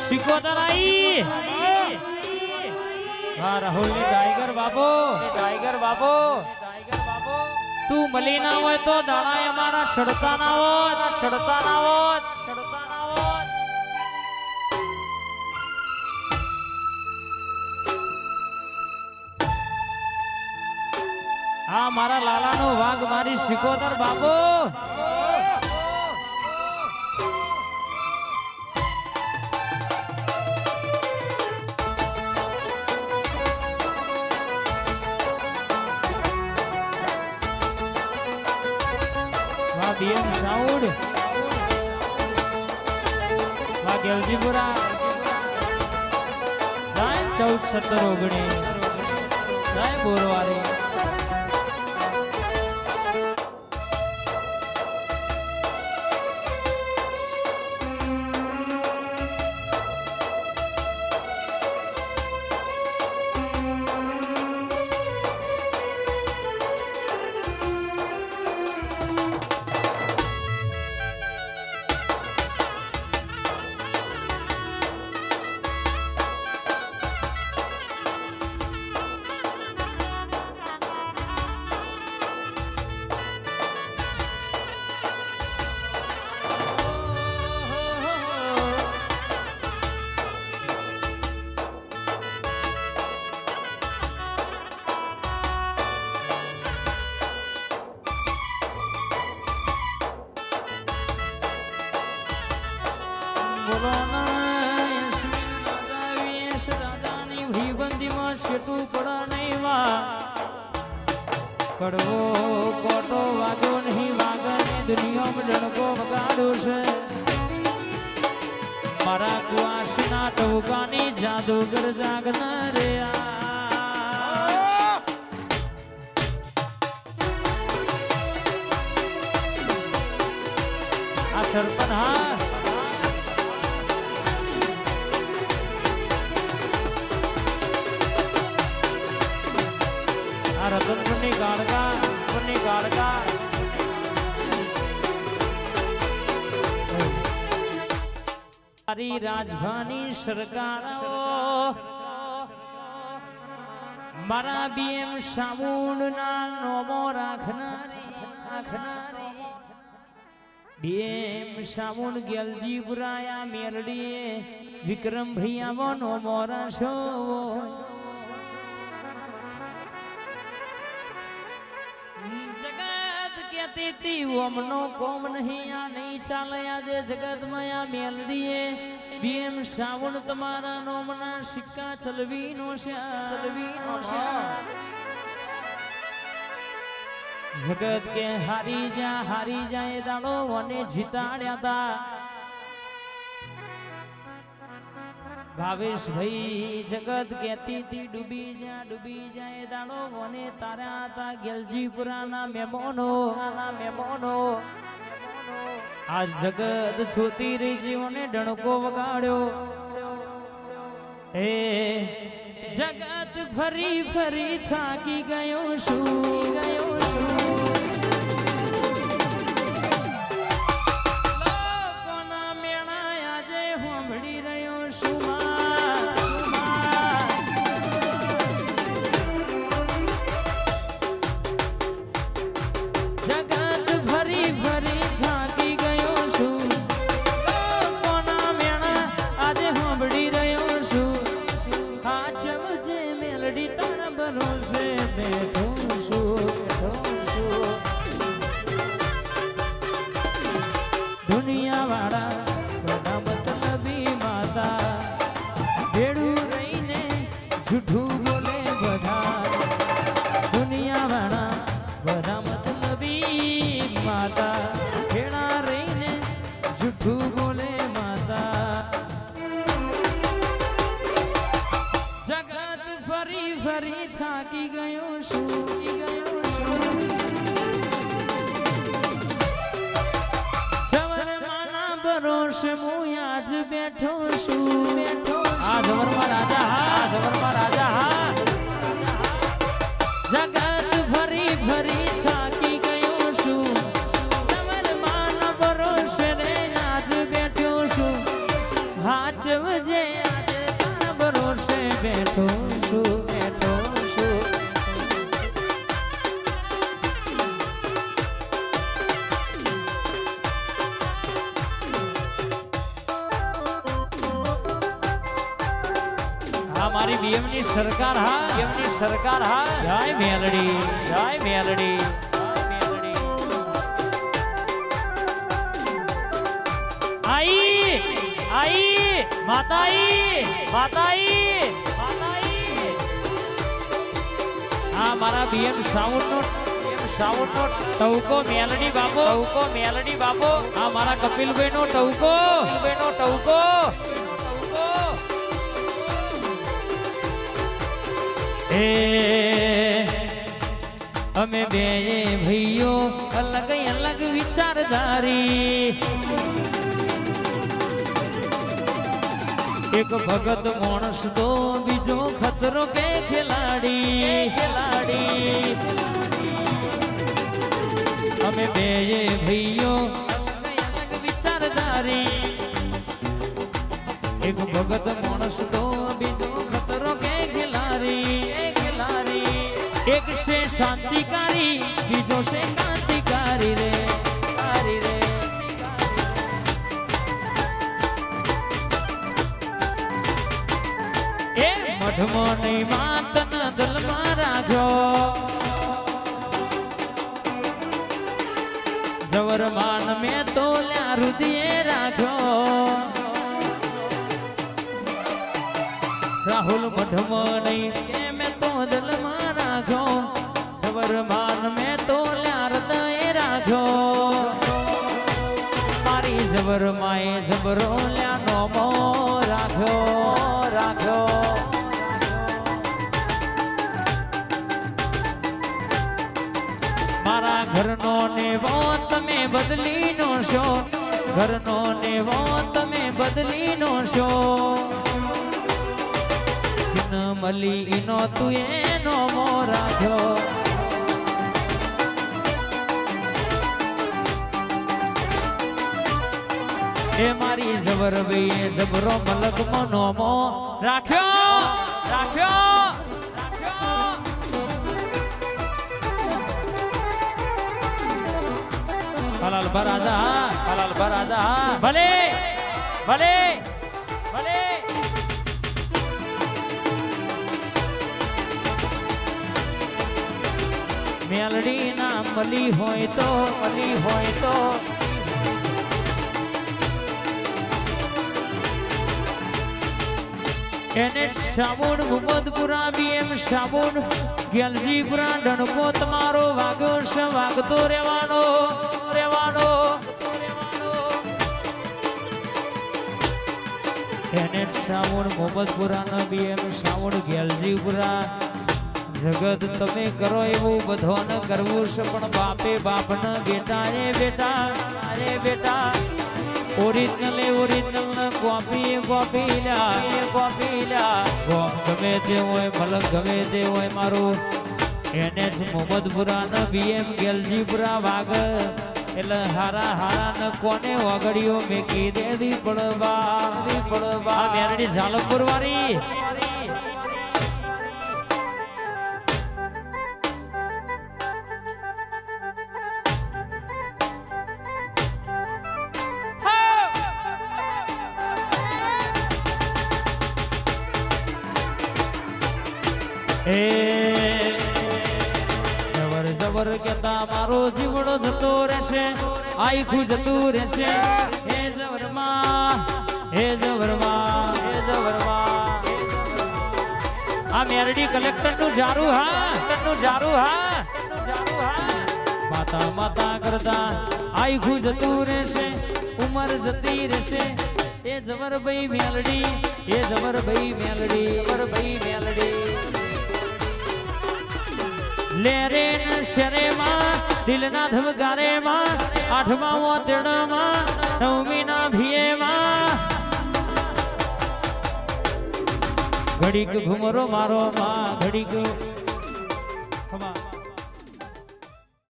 સિકોતર આઈ હા રાહુલ ની ટાઈગર બાબો તું મળી ના હોય તો દાણા અમારા છડતા ના હોય આ મારા લાલાનો વાઘ મારી સિકોતર બાબો BM સાઉન્ડ વા ગેલજીપુરા 14-17-19 બોરવારી કડવો કોટો વાગ્યો નહીં વાગને દુનિયામાં ડણકો વગાડ્યો છે મારા કુવાસના ટોકાની જાદુગર જાગના રે આ સરપન હા રતનપુરની ગાળકા મારી રાજધાની સરકારો મારા BM સામુંડના નોમો રાખનારી BM સામુંડ ગેલજીપુરાયા મેરડીએ વિક્રમ ભૈયા નોમો રાશો ઓમનો કોમ નહીં આ નહીં ચાલે આજે જગત માં આ મેલડીએ BM સાવણ તમારા નોમના સિક્કા ચલવીનો છે જગત કે હારી જાય દાડો અને જીતાડ્યા તા ભાવેશ ભાઈ જગત કેતી તી ડૂબી જાય દાડો મને તારા હતા ગેલજીપુરાના મહેમાનો આ જગત છોતી રહી જીવને ડણકો વગાડ્યો એ જગત ફરી થાકી ગયો છું લોકોના મેળા આજે સાંભળી રહ્યો છું દુનિયા વાળા બધા મતલબી માતા ભેડું રહીને જૂઠું બોલે બધા દુનિયા વાળા બધા મતલબી માતા ભેડા રહીને જૂઠું બોલે માતા જગત ફરી થાકી ગયો છું ભરોસે હું આજ બેઠો છું આ ધવરમાં રાજા હા જગત ફરી થાકી ગયો છું સવરમાં ભરોસે રે આજ બેઠો છું હાચ વજે મારી બીએમ ની સરકાર હા બીએમ ની સરકાર હા જય મેલડી જય મેલડી आई आई माताई माताई माताई आ मारा बीएम साउंड नो टवको मेलडी बाबो आ मारा कपिल भाई नो टवको ए अमे बे भईयो अलग अलग विचारधारी एक भगत मानस तो बीजो खतरो के खिलाड़ी हमें बे भईयो अलग विचारधारी एक भगत मानस तो बीजो खतरो के खिलाड़ी एक से शांतिकारी बीजो से क्रांतिकारी रे मठमोनी मातन दल मारा जो जवर मान में तो रुदिए राखो राहुल मठमोनी के में तो दल मारा जो जवर मान में तो हृदय राखो मारी जबर माए जबरो ल्या नोमो राखो मारा घरनो ने वो तमे बदली नो शो घरनो ने वो तमे बदली नो शो छिन मली इनो तू एनो मोरा जो ए मारी जबर बे जबरो मलक मनो मो राख्यो हलाल बराजा भले मेलडी ना मली होय तो एने साबुन मुहम्मदपुरा बीएम साबुन गेलजीपुरा डणको तमारो वाग्यो से वागतो रेवानो एने साबुन मुहम्मदपुरा न बीएम साबुन गेलजीपुरा जगत तमे करो एवं बधो न करवू से पण बापे बाप न बेटा रे बेटा ओरिजिनल न कॉपी ल्या गोम गमे ते होय मलक गमे ते होय मारो एनएच मुहम्मदपुरा न बीएम गेलजीपुरा वाग એટલે હારા ન કોને વગડીઓ મેકી દેવી પડવા મેરડી ઝાલપુર વાળી जबर केता मारो जीवड़ो जतो रहेशे आईखू जतू रहेशे हे जबर मां आ मेरडी कलेक्टर नु जारू हा माता करता आईखू जतू रहेशे उमर जती रहेशे ए जबर भाई मेलडी लेरे न शरे मां दिल ना धमकारे मां आठमा वो तेड़ मां नवमी ना भिये मां घड़ीक घुमरो मारो मां घड़ीक